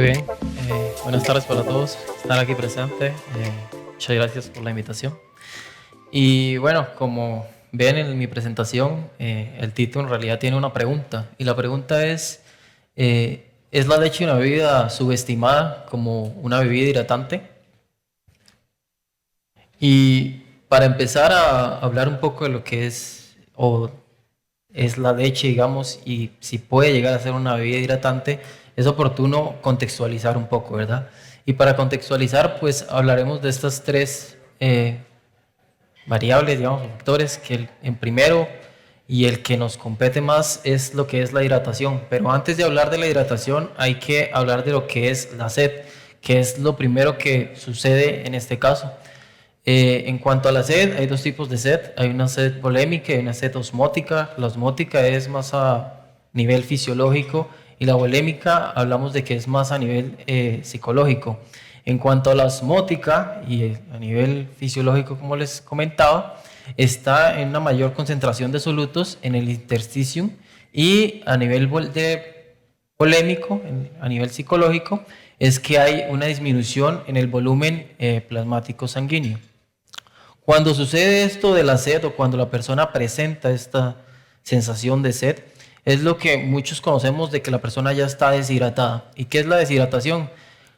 bien. Buenas tardes para todos. Estar aquí presente. Muchas gracias por la invitación. Y bueno, como ven en mi presentación, el título en realidad tiene una pregunta. Y la pregunta ¿es la leche una bebida subestimada como una bebida hidratante? Y para empezar a hablar un poco de lo que es la leche, digamos, y si puede llegar a ser una bebida hidratante, es oportuno contextualizar un poco, ¿verdad? Y para contextualizar, pues hablaremos de estas tres variables, digamos, o factores, que en primero y el que nos compete más es lo que es la hidratación. Pero antes de hablar de la hidratación, hay que hablar de lo que es la sed, que es lo primero que sucede en este caso. En cuanto a la sed, hay dos tipos de sed. Hay una sed polémica y una sed osmótica. La osmótica es más a nivel fisiológico y la volémica hablamos de que es más a nivel psicológico. En cuanto a la osmótica y a nivel fisiológico, como les comentaba, está en una mayor concentración de solutos en el intersticium, y a nivel polémico, a nivel psicológico, es que hay una disminución en el volumen plasmático sanguíneo. Cuando sucede esto de la sed, o cuando la persona presenta esta sensación de sed, es lo que muchos conocemos de que la persona ya está deshidratada. ¿Y qué es la deshidratación?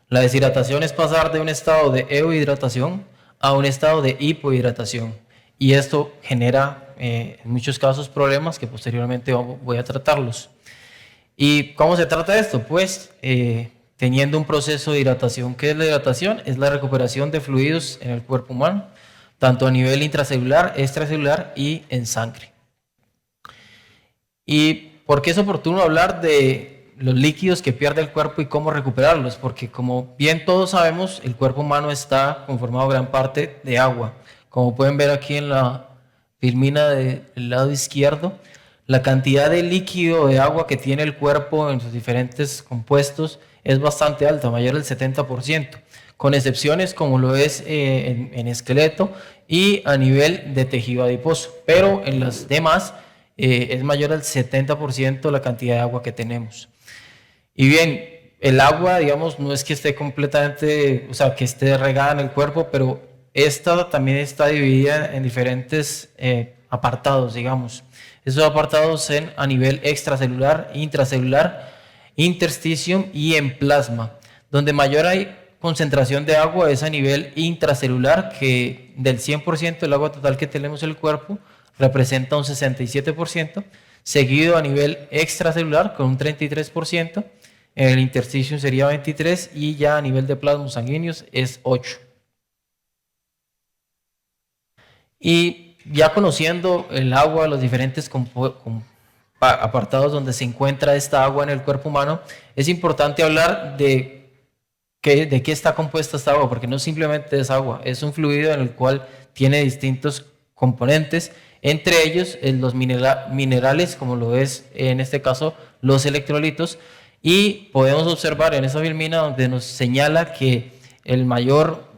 La deshidratación es pasar de un estado de evahidratación a un estado de hipohidratación. Y esto genera en muchos casos problemas que posteriormente voy a tratarlos. ¿Y cómo se trata esto? Pues teniendo un proceso de hidratación. ¿Qué es la hidratación? Es la recuperación de fluidos en el cuerpo humano, tanto a nivel intracelular, extracelular y en sangre. ¿Y por qué es oportuno hablar de los líquidos que pierde el cuerpo y cómo recuperarlos? Porque como bien todos sabemos, el cuerpo humano está conformado gran parte de agua. Como pueden ver aquí en la filmina del lado izquierdo, la cantidad de líquido de agua que tiene el cuerpo en sus diferentes compuestos es bastante alta, mayor del 70%, con excepciones como lo es en esqueleto y a nivel de tejido adiposo, pero en las demás es mayor al 70% la cantidad de agua que tenemos. Y bien, el agua, digamos, no es que esté completamente, o sea, que esté regada en el cuerpo, pero esta también está dividida en diferentes apartados, digamos. Esos apartados a nivel extracelular, intracelular, intersticium y en plasma. Donde mayor hay concentración de agua es a nivel intracelular, que del 100% del agua total que tenemos en el cuerpo representa un 67%, seguido a nivel extracelular con un 33%, en el intersticium sería 23% y ya a nivel de plasma sanguíneos es 8%. Y ya conociendo el agua, los diferentes apartados donde se encuentra esta agua en el cuerpo humano, es importante hablar de qué está compuesta esta agua, porque no simplemente es agua, es un fluido en el cual tiene distintos componentes, entre ellos los minerales, como lo es en este caso los electrolitos, y podemos observar en esa filmina donde nos señala que la mayor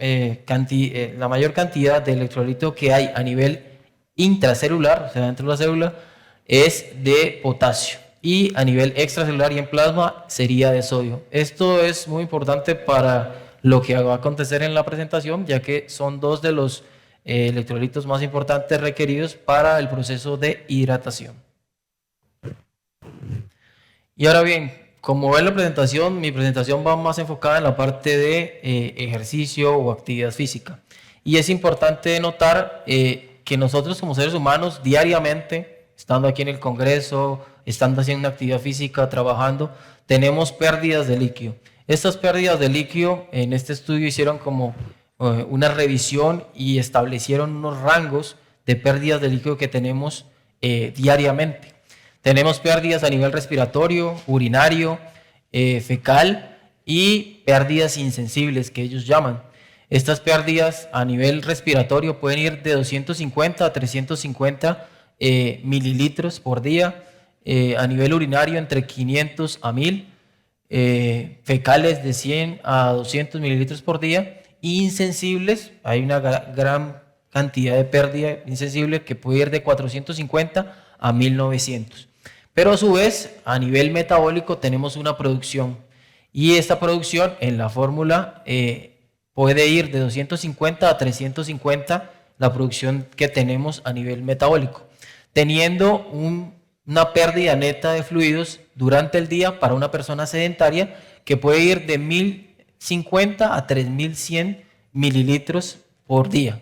cantidad de electrolito que hay a nivel intracelular, o sea, dentro de la célula, es de potasio, y a nivel extracelular y en plasma sería de sodio. Esto es muy importante para lo que va a acontecer en la presentación, ya que son dos de los electrolitos más importantes requeridos para el proceso de hidratación. Y ahora bien, como ven la presentación, mi presentación va más enfocada en la parte de ejercicio o actividad física. Y es importante notar que nosotros como seres humanos diariamente, estando aquí en el Congreso, estando haciendo una actividad física, trabajando, tenemos pérdidas de líquido. Estas pérdidas de líquido en este estudio hicieron como una revisión y establecieron unos rangos de pérdidas de líquido que tenemos diariamente. Tenemos pérdidas a nivel respiratorio, urinario, fecal y pérdidas insensibles que ellos llaman. Estas pérdidas a nivel respiratorio pueden ir de 250 a 350 mililitros por día, a nivel urinario entre 500 a 1000, fecales de 100 a 200 mililitros por día, y insensibles, hay una gran cantidad de pérdida insensible que puede ir de 450 a 1900. Pero a su vez, a nivel metabólico tenemos una producción, Y esta producción en la fórmula puede ir de 250 a 350 la producción que tenemos a nivel metabólico, teniendo una pérdida neta de fluidos durante el día para una persona sedentaria que puede ir de 1050 a 3100 mililitros por día.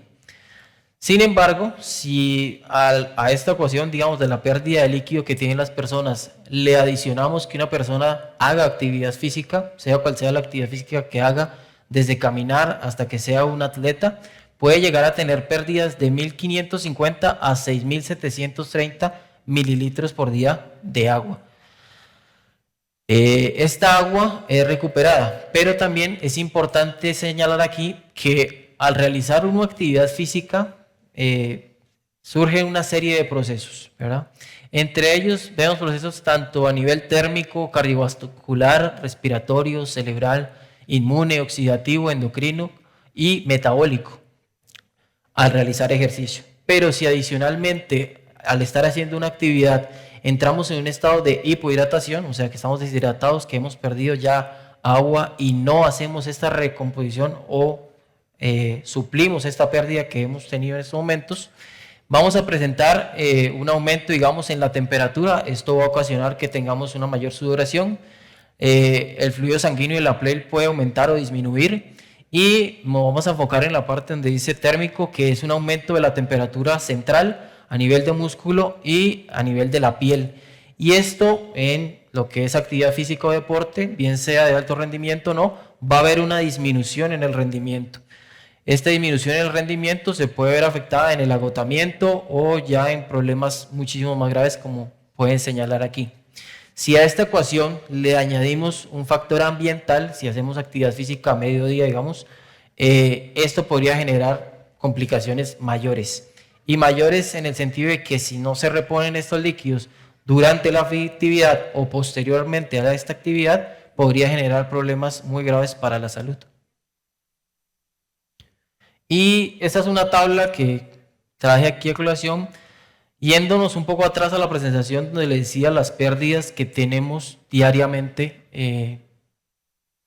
Sin embargo, si a esta ecuación, digamos, de la pérdida de líquido que tienen las personas, le adicionamos que una persona haga actividad física, sea cual sea la actividad física que haga, desde caminar hasta que sea un atleta, puede llegar a tener pérdidas de 1550 a 6730 mililitros por día de agua. Esta agua es recuperada, pero también es importante señalar aquí que al realizar una actividad física surge una serie de procesos, ¿verdad? Entre ellos vemos procesos tanto a nivel térmico, cardiovascular, respiratorio, cerebral, inmune, oxidativo, endocrino y metabólico al realizar ejercicio. Pero si adicionalmente al estar haciendo una actividad entramos en un estado de hipohidratación, o sea que estamos deshidratados, que hemos perdido ya agua y no hacemos esta recomposición o suplimos esta pérdida que hemos tenido en estos momentos, vamos a presentar un aumento, digamos, en la temperatura. Esto va a ocasionar que tengamos una mayor sudoración. El fluido sanguíneo de la piel puede aumentar o disminuir. Y nos vamos a enfocar en la parte donde dice térmico, que es un aumento de la temperatura central a nivel de músculo y a nivel de la piel. Y esto en lo que es actividad física o deporte, bien sea de alto rendimiento o no, va a haber una disminución en el rendimiento. Esta disminución en el rendimiento se puede ver afectada en el agotamiento o ya en problemas muchísimo más graves como pueden señalar aquí. Si a esta ecuación le añadimos un factor ambiental, si hacemos actividad física a mediodía, digamos, esto podría generar complicaciones mayores. Y mayores en el sentido de que si no se reponen estos líquidos durante la actividad o posteriormente a esta actividad, podría generar problemas muy graves para la salud. Y esta es una tabla que traje aquí a colación, yéndonos un poco atrás a la presentación donde les decía las pérdidas que tenemos diariamente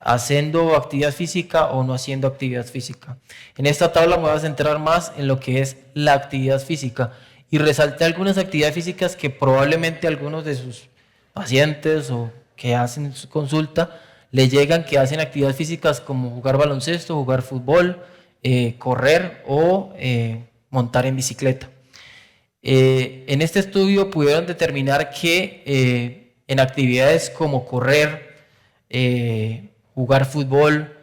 haciendo actividad física o no haciendo actividad física. En esta tabla me voy a centrar más en lo que es la actividad física y resalté algunas actividades físicas que probablemente algunos de sus pacientes o que hacen su consulta le llegan, que hacen actividades físicas como jugar baloncesto, jugar fútbol, correr o montar en bicicleta. En este estudio pudieron determinar que en actividades como correr, jugar fútbol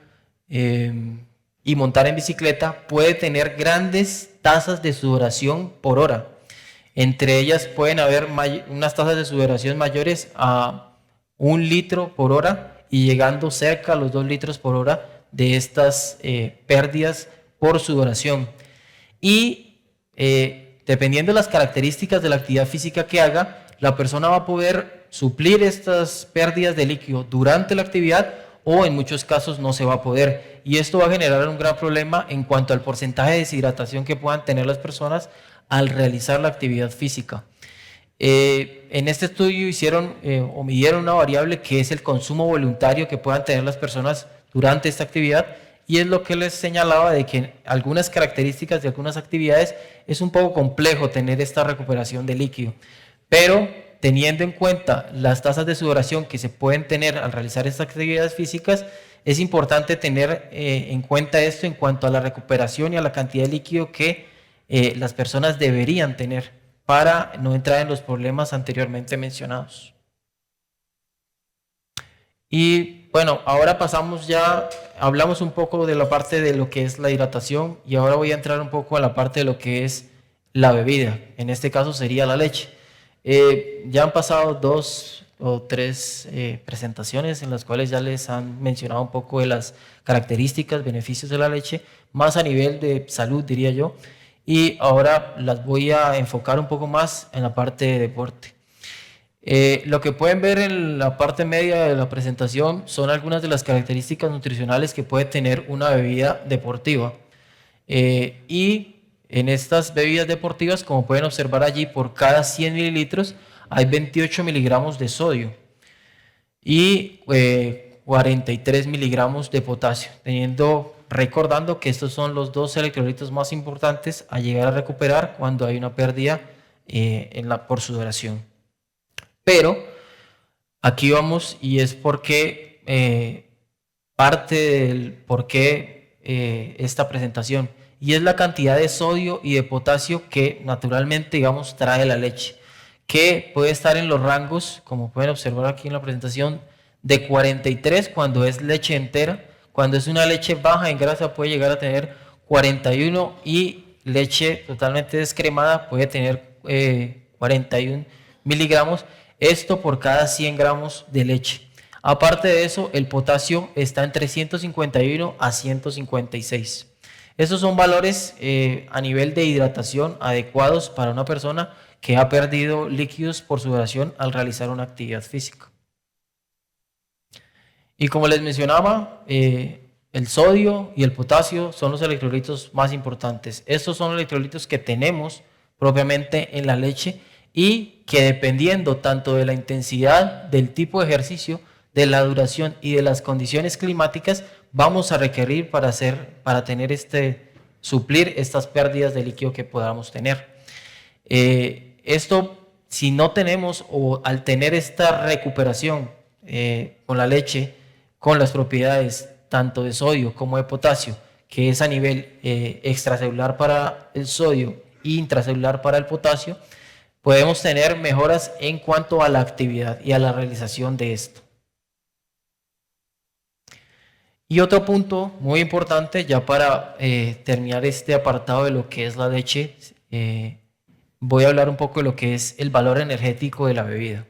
y montar en bicicleta puede tener grandes tasas de sudoración por hora. Entre ellas pueden haber unas tasas de sudoración mayores a 1 litro por hora y llegando cerca a los 2 litros por hora de estas pérdidas por sudoración. Y dependiendo de las características de la actividad física que haga, la persona va a poder suplir estas pérdidas de líquido durante la actividad o en muchos casos no se va a poder. Y esto va a generar un gran problema en cuanto al porcentaje de deshidratación que puedan tener las personas al realizar la actividad física. En este estudio hicieron o midieron una variable que es el consumo voluntario que puedan tener las personas durante esta actividad, y es lo que les señalaba de que algunas características de algunas actividades es un poco complejo tener esta recuperación de líquido, pero teniendo en cuenta las tasas de sudoración que se pueden tener al realizar estas actividades físicas, es importante tener en cuenta esto en cuanto a la recuperación y a la cantidad de líquido que las personas deberían tener para no entrar en los problemas anteriormente mencionados. Y bueno, ahora pasamos ya, hablamos un poco de la parte de lo que es la hidratación y ahora voy a entrar un poco a la parte de lo que es la bebida. En este caso sería la leche. Ya han pasado 2 o 3 presentaciones en las cuales ya les han mencionado un poco de las características, beneficios de la leche, más a nivel de salud diría yo, y ahora las voy a enfocar un poco más en la parte de deporte. Lo que pueden ver en la parte media de la presentación son algunas de las características nutricionales que puede tener una bebida deportiva. Y en estas bebidas deportivas, como pueden observar allí, por cada 100 mililitros hay 28 miligramos de sodio. Y 43 miligramos de potasio, recordando que estos son los dos electrolitos más importantes a llegar a recuperar cuando hay una pérdida por sudoración. Pero aquí vamos, y es porque parte del por qué esta presentación, y es la cantidad de sodio y de potasio que naturalmente, digamos, trae la leche, que puede estar en los rangos, como pueden observar aquí en la presentación, de 43 cuando es leche entera. Cuando es una leche baja en grasa puede llegar a tener 41, y leche totalmente descremada puede tener 41 miligramos, esto por cada 100 gramos de leche. Aparte de eso, el potasio está entre 151 a 156. Estos son valores a nivel de hidratación adecuados para una persona que ha perdido líquidos por sudoración al realizar una actividad física. Y como les mencionaba, el sodio y el potasio son los electrolitos más importantes. Estos son electrolitos que tenemos propiamente en la leche y que, dependiendo tanto de la intensidad, del tipo de ejercicio, de la duración y de las condiciones climáticas, vamos a requerir para suplir estas pérdidas de líquido que podamos tener. Esto, si no tenemos, o al tener esta recuperación con la leche, con las propiedades tanto de sodio como de potasio, que es a nivel extracelular para el sodio e intracelular para el potasio, podemos tener mejoras en cuanto a la actividad y a la realización de esto. Y otro punto muy importante, ya para terminar este apartado de lo que es la leche, voy a hablar un poco de lo que es el valor energético de la bebida.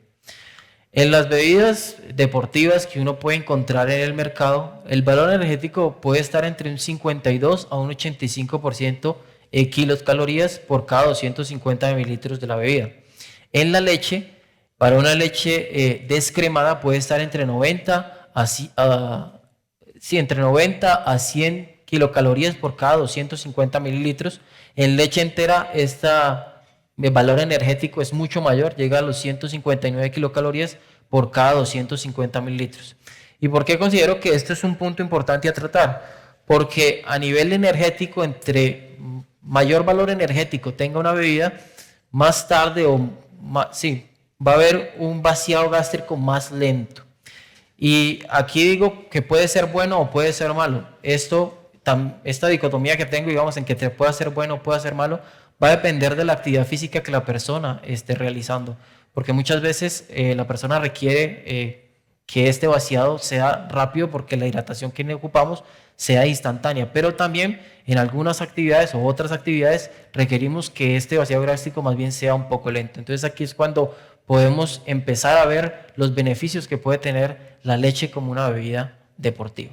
En las bebidas deportivas que uno puede encontrar en el mercado, el valor energético puede estar entre un 52 a un 85% kilocalorías por cada 250 mililitros de la bebida. En la leche, para una leche descremada puede estar entre 90 a 100 kilocalorías por cada 250 mililitros. En leche entera, el valor energético es mucho mayor, llega a los 159 kilocalorías por cada 250 mililitros. ¿Y por qué considero que esto es un punto importante a tratar? Porque a nivel energético, entre mayor valor energético tenga una bebida, más tarde va a haber un vaciado gástrico más lento. Y aquí digo que puede ser bueno o puede ser malo. Esta dicotomía que tengo, digamos, en que te pueda ser bueno o pueda ser malo, va a depender de la actividad física que la persona esté realizando. Porque muchas veces la persona requiere que este vaciado sea rápido, porque la hidratación que ocupamos sea instantánea. Pero también en algunas actividades o otras actividades requerimos que este vaciado gástrico más bien sea un poco lento. Entonces aquí es cuando podemos empezar a ver los beneficios que puede tener la leche como una bebida deportiva.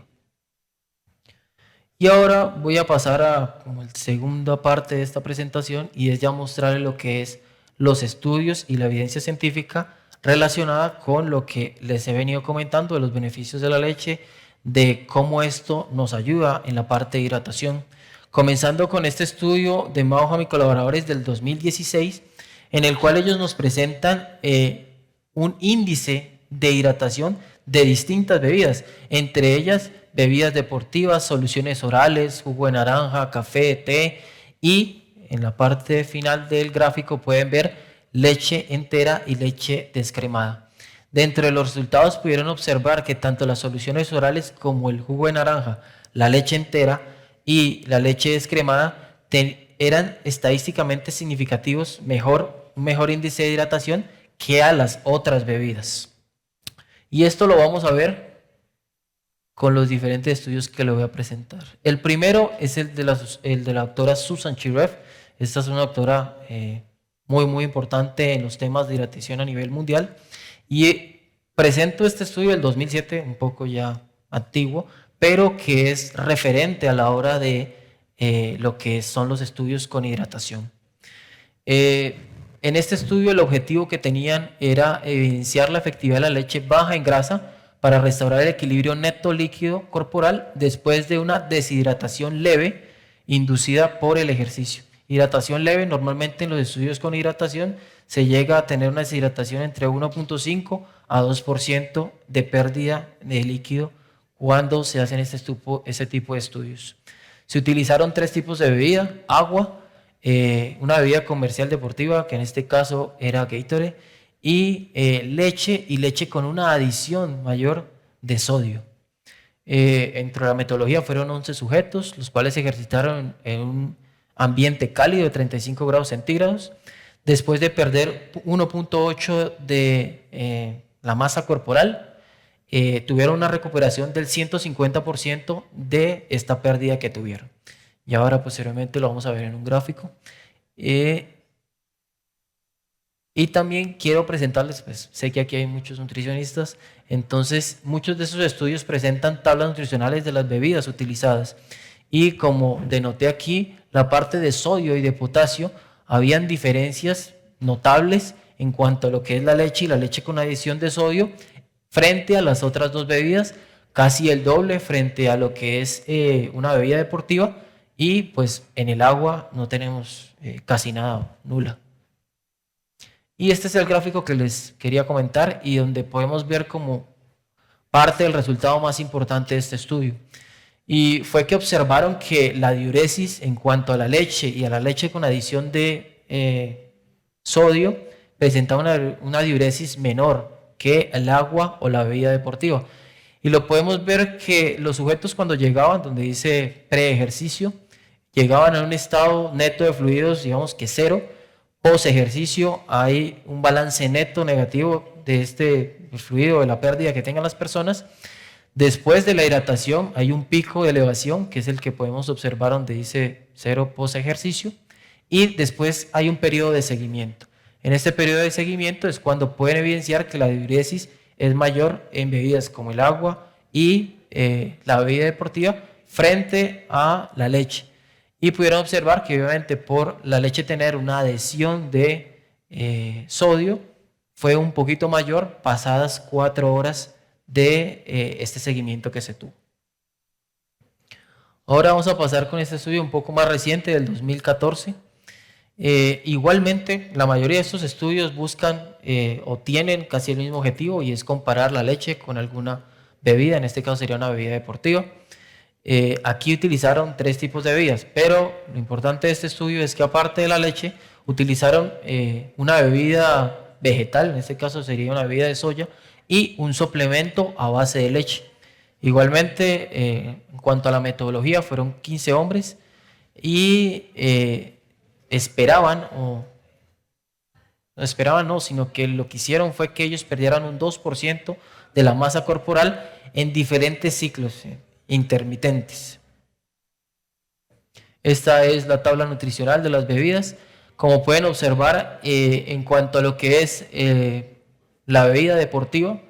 Y ahora voy a pasar a como la segunda parte de esta presentación, y es ya mostrarles lo que es los estudios y la evidencia científica relacionada con lo que les he venido comentando de los beneficios de la leche, de cómo esto nos ayuda en la parte de hidratación. Comenzando con este estudio de Mauham y colaboradores del 2016, en el cual ellos nos presentan un índice de hidratación de distintas bebidas, entre ellas bebidas deportivas, soluciones orales, jugo de naranja, café, té, y en la parte final del gráfico pueden ver leche entera y leche descremada. Dentro de los resultados pudieron observar que tanto las soluciones orales como el jugo de naranja, la leche entera y la leche descremada eran estadísticamente significativos, un mejor índice de hidratación que a las otras bebidas. Y esto lo vamos a ver con los diferentes estudios que le voy a presentar. El primero es el de la doctora Susan Chirev. Esta es una doctora muy importante en los temas de hidratación a nivel mundial. Y presento este estudio del 2007, un poco ya antiguo, pero que es referente a la hora de lo que son los estudios con hidratación. En este estudio el objetivo que tenían era evidenciar la efectividad de la leche baja en grasa para restaurar el equilibrio neto líquido corporal después de una deshidratación leve inducida por el ejercicio. Hidratación leve, normalmente en los estudios con hidratación se llega a tener una deshidratación entre 1.5 a 2% de pérdida de líquido cuando se hacen este tipo de estudios. Se utilizaron 3 tipos de bebida: agua, una bebida comercial deportiva, que en este caso era Gatorade, y leche con una adición mayor de sodio. Entre la metodología fueron 11 sujetos, los cuales se ejercitaron en un ambiente cálido de 35 grados centígrados. Después de perder 1.8 de la masa corporal, tuvieron una recuperación del 150% de esta pérdida que tuvieron. Y ahora posteriormente lo vamos a ver en un gráfico. Y también quiero presentarles, pues sé que aquí hay muchos nutricionistas, entonces muchos de esos estudios presentan tablas nutricionales de las bebidas utilizadas. Y como denoté aquí, la parte de sodio y de potasio, habían diferencias notables en cuanto a lo que es la leche y la leche con adición de sodio frente a las otras dos bebidas, casi el doble frente a lo que es una bebida deportiva, y pues en el agua no tenemos casi nada, nula. Y este es el gráfico que les quería comentar y donde podemos ver como parte del resultado más importante de este estudio. Y fue que observaron que la diuresis en cuanto a la leche y a la leche con adición de sodio presentaba una diuresis menor que el agua o la bebida deportiva. Y lo podemos ver que los sujetos, cuando llegaban, donde dice pre-ejercicio, llegaban a un estado neto de fluidos, digamos que 0. Post ejercicio hay un balance neto negativo de este fluido, de la pérdida que tengan las personas. Después de la hidratación hay un pico de elevación, que es el que podemos observar donde dice 0 post ejercicio, y después hay un periodo de seguimiento. En este periodo de seguimiento es cuando pueden evidenciar que la diuresis es mayor en bebidas como el agua y la bebida deportiva frente a la leche. Y pudieron observar que obviamente por la leche tener una adhesión de sodio fue un poquito mayor pasadas 4 horas de este seguimiento que se tuvo. Ahora vamos a pasar con este estudio un poco más reciente del 2014. Igualmente, la mayoría de estos estudios buscan o tienen casi el mismo objetivo, y es comparar la leche con alguna bebida, en este caso sería una bebida deportiva. Aquí utilizaron 3 tipos de bebidas, pero lo importante de este estudio es que aparte de la leche utilizaron una bebida vegetal, en este caso sería una bebida de soya, y un suplemento a base de leche. Igualmente, en cuanto a la metodología, fueron 15 hombres y esperaban, o no esperaban, no, sino que lo que hicieron fue que ellos perdieran un 2% de la masa corporal en diferentes ciclos intermitentes. Esta es la tabla nutricional de las bebidas. Como pueden observar, en cuanto a lo que es la bebida deportiva,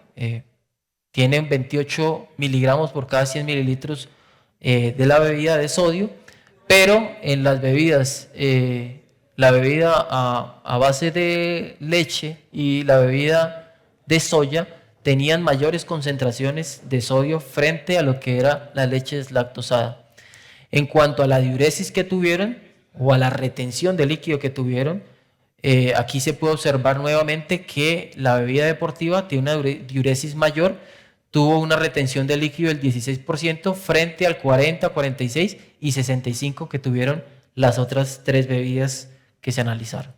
tienen 28 miligramos por cada 100 mililitros de la bebida de sodio, pero en las bebidas, la bebida a base de leche y la bebida de soya tenían mayores concentraciones de sodio frente a lo que era la leche deslactosada. En cuanto a la diuresis que tuvieron o a la retención de líquido que tuvieron, aquí se puede observar nuevamente que la bebida deportiva tiene una diuresis mayor, tuvo una retención de líquido del 16% frente al 40, 46 y 65 que tuvieron las otras 3 bebidas que se analizaron.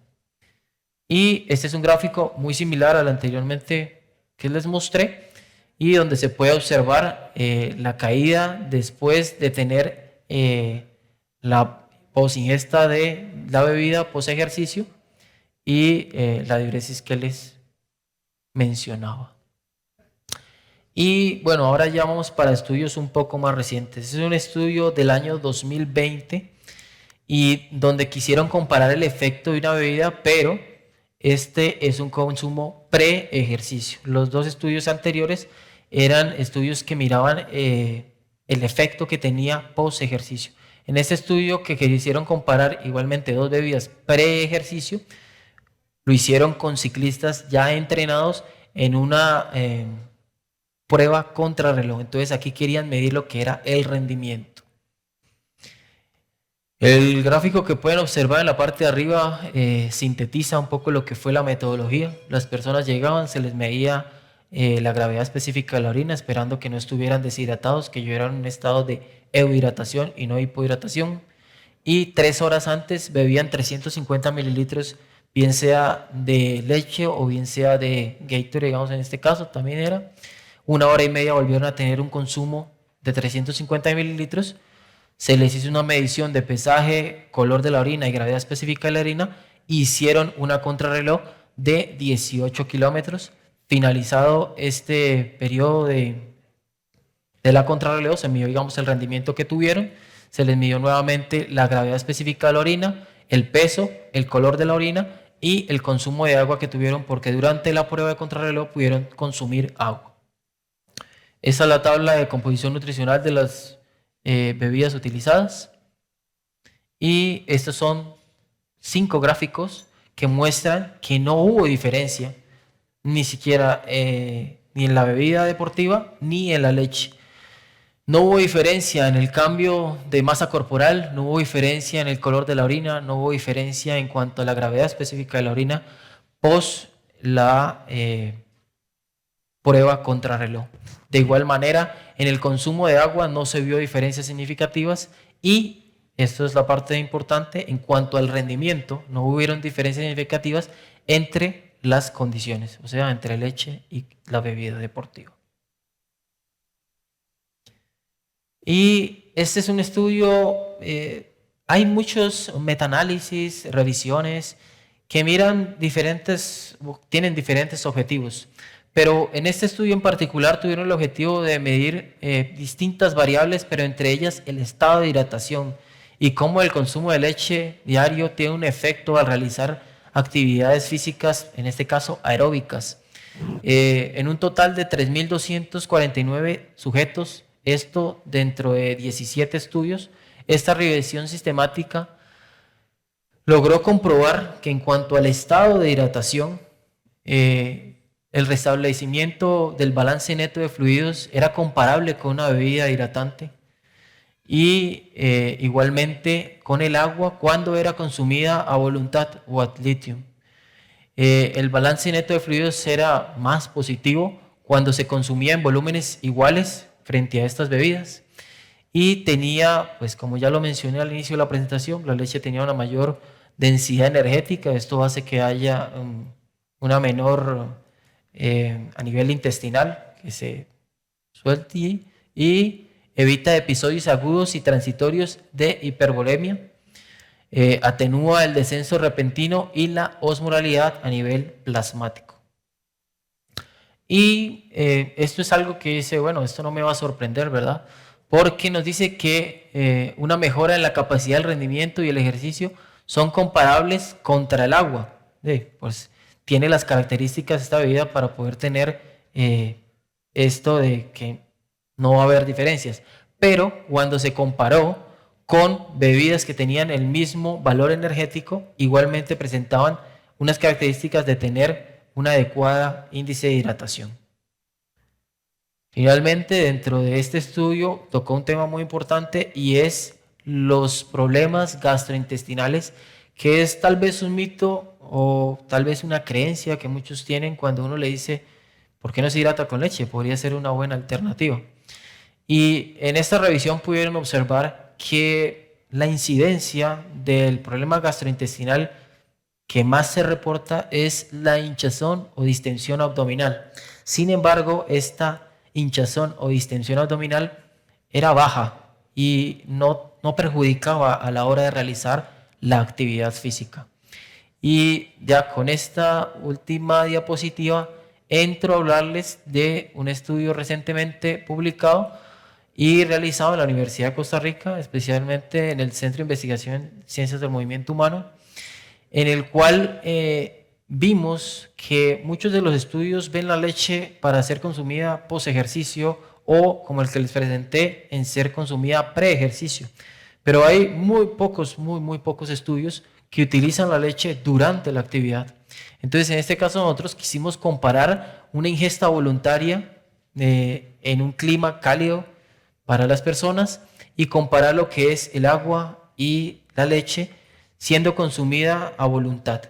Y este es un gráfico muy similar al anteriormente que les mostré, y donde se puede observar la caída después de tener la posingesta de la bebida post ejercicio y la diuresis que les mencionaba. Y bueno, ahora ya vamos para estudios un poco más recientes. Es un estudio del año 2020 y donde quisieron comparar el efecto de una bebida, pero este es un consumo pre-ejercicio. Los 2 estudios anteriores eran estudios que miraban el efecto que tenía post-ejercicio. En este estudio que quisieron comparar igualmente 2 bebidas pre-ejercicio, lo hicieron con ciclistas ya entrenados en una prueba contrarreloj. Entonces aquí querían medir lo que era el rendimiento. El gráfico que pueden observar en la parte de arriba sintetiza un poco lo que fue la metodología. Las personas llegaban, se les medía la gravedad específica de la orina, esperando que no estuvieran deshidratados, que llevaran un estado de euhidratación y no hipohidratación. Y 3 horas antes bebían 350 mililitros, bien sea de leche o bien sea de Gatorade, digamos en este caso, también era. 1 hora y media volvieron a tener un consumo de 350 mililitros. Se les hizo una medición de pesaje, color de la orina y gravedad específica de la orina. Hicieron una contrarreloj de 18 kilómetros. Finalizado este periodo de la contrarreloj, se midió, digamos, el rendimiento que tuvieron. Se les midió nuevamente la gravedad específica de la orina, el peso, el color de la orina y el consumo de agua que tuvieron, porque durante la prueba de contrarreloj pudieron consumir agua. Esa es la tabla de composición nutricional de las bebidas utilizadas. Y estos son 5 gráficos que muestran que no hubo diferencia, ni siquiera ni en la bebida deportiva ni en la leche. No hubo diferencia en el cambio de masa corporal, no hubo diferencia en el color de la orina, no hubo diferencia en cuanto a la gravedad específica de la orina post la prueba contrarreloj. De igual manera, en el consumo de agua no se vio diferencias significativas y, esto es la parte importante, en cuanto al rendimiento, no hubieron diferencias significativas entre las condiciones, o sea, entre leche y la bebida deportiva. Y este es un estudio, hay muchos metaanálisis, revisiones que miran tienen diferentes objetivos, pero en este estudio en particular tuvieron el objetivo de medir distintas variables, pero entre ellas el estado de hidratación y cómo el consumo de leche diario tiene un efecto al realizar actividades físicas, en este caso aeróbicas. En un total de 3.249 sujetos, esto dentro de 17 estudios, esta revisión sistemática logró comprobar que en cuanto al estado de hidratación, el restablecimiento del balance neto de fluidos era comparable con una bebida hidratante y igualmente con el agua cuando era consumida a voluntad o ad litium. El balance neto de fluidos era más positivo cuando se consumía en volúmenes iguales frente a estas bebidas y tenía, pues como ya lo mencioné al inicio de la presentación, la leche tenía una mayor densidad energética. Esto hace que haya una menor a nivel intestinal que se suelte y evita episodios agudos y transitorios de hipervolemia. Atenúa el descenso repentino y la osmolaridad a nivel plasmático. Y esto es algo que dice, bueno, esto no me va a sorprender, ¿verdad? Porque nos dice que una mejora en la capacidad del rendimiento y el ejercicio son comparables contra el agua. Pues tiene las características esta bebida para poder tener esto de que no va a haber diferencias. Pero cuando se comparó con bebidas que tenían el mismo valor energético, igualmente presentaban unas características de tener una adecuada índice de hidratación. Finalmente, dentro de este estudio tocó un tema muy importante y es los problemas gastrointestinales, que es tal vez un mito o tal vez una creencia que muchos tienen cuando uno le dice, ¿por qué no se hidrata con leche? Podría ser una buena alternativa. Y en esta revisión pudieron observar que la incidencia del problema gastrointestinal que más se reporta es la hinchazón o distensión abdominal. Sin embargo, esta hinchazón o distensión abdominal era baja y no perjudicaba a la hora de realizar la actividad física. Y ya con esta última diapositiva entro a hablarles de un estudio recientemente publicado y realizado en la Universidad de Costa Rica, especialmente en el Centro de Investigación en Ciencias del Movimiento Humano, en el cual vimos que muchos de los estudios ven la leche para ser consumida post ejercicio o, como el que les presenté, en ser consumida pre ejercicio. Pero hay muy pocos estudios que utilizan la leche durante la actividad. Entonces, en este caso nosotros quisimos comparar una ingesta voluntaria en un clima cálido para las personas y comparar lo que es el agua y la leche siendo consumida a voluntad.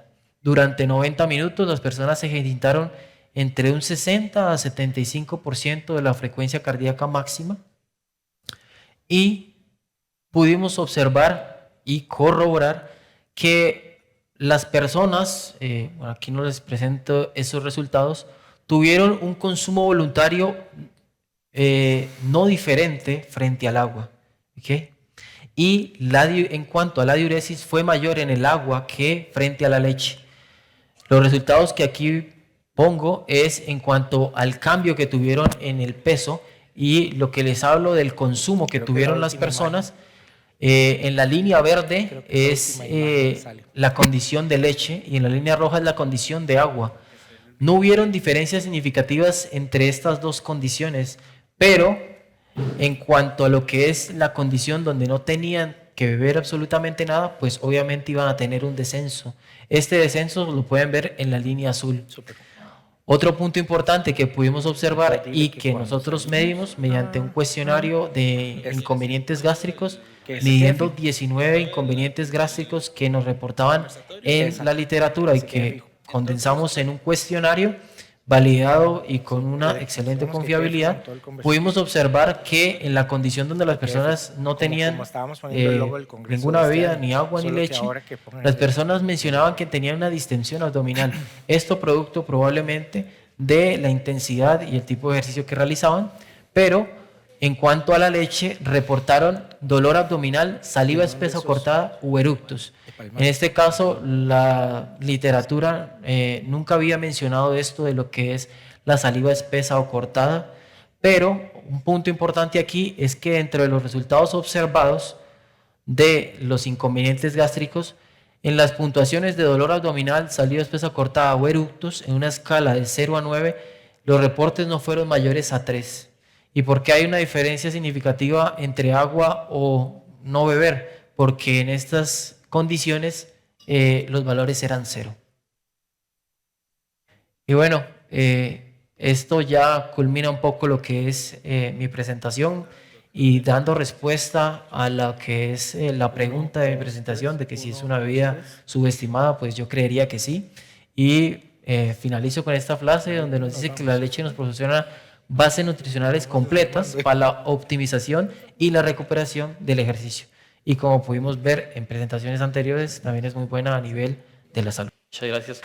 Durante 90 minutos las personas ejercitaron entre un 60 a 75% de la frecuencia cardíaca máxima y pudimos observar y corroborar que las personas, aquí no les presento esos resultados, tuvieron un consumo voluntario no diferente frente al agua. ¿Okay? Y en cuanto a la diuresis fue mayor en el agua que frente a la leche. Los resultados que aquí pongo es en cuanto al cambio que tuvieron en el peso y lo que les hablo del consumo que tuvieron las personas. En la línea verde es la condición de leche y en la línea roja es la condición de agua. No hubieron diferencias significativas entre estas dos condiciones, pero en cuanto a lo que es la condición donde no tenían que beber absolutamente nada, pues obviamente iban a tener un descenso. Este descenso lo pueden ver en la línea azul. Super. Otro punto importante que pudimos observar y que nosotros medimos mediante un cuestionario de inconvenientes gástricos, midiendo 19 inconvenientes gástricos que nos reportaban en la literatura y que condensamos en un cuestionario validado y con una excelente confiabilidad, pudimos observar que en la condición donde las personas no tenían ninguna bebida, ni agua ni leche, las personas mencionaban que tenían una distensión abdominal. Esto producto probablemente de la intensidad y el tipo de ejercicio que realizaban, pero en cuanto a la leche, reportaron dolor abdominal, saliva espesa o cortada u eructos. En este caso, la literatura nunca había mencionado esto de lo que es la saliva espesa o cortada, pero un punto importante aquí es que dentro de los resultados observados de los inconvenientes gástricos, en las puntuaciones de dolor abdominal, saliva espesa cortada o eructos, en una escala de 0 a 9, los reportes no fueron mayores a 3. ¿Y por qué hay una diferencia significativa entre agua o no beber? Porque en estas condiciones los valores eran 0. Y bueno, esto ya culmina un poco lo que es mi presentación y dando respuesta a lo que es la pregunta de mi presentación de que si es una bebida subestimada, pues yo creería que sí. Y finalizo con esta frase donde nos dice que la leche nos proporciona bases nutricionales completas para la optimización y la recuperación del ejercicio. Y como pudimos ver en presentaciones anteriores, también es muy buena a nivel de la salud. Muchas gracias.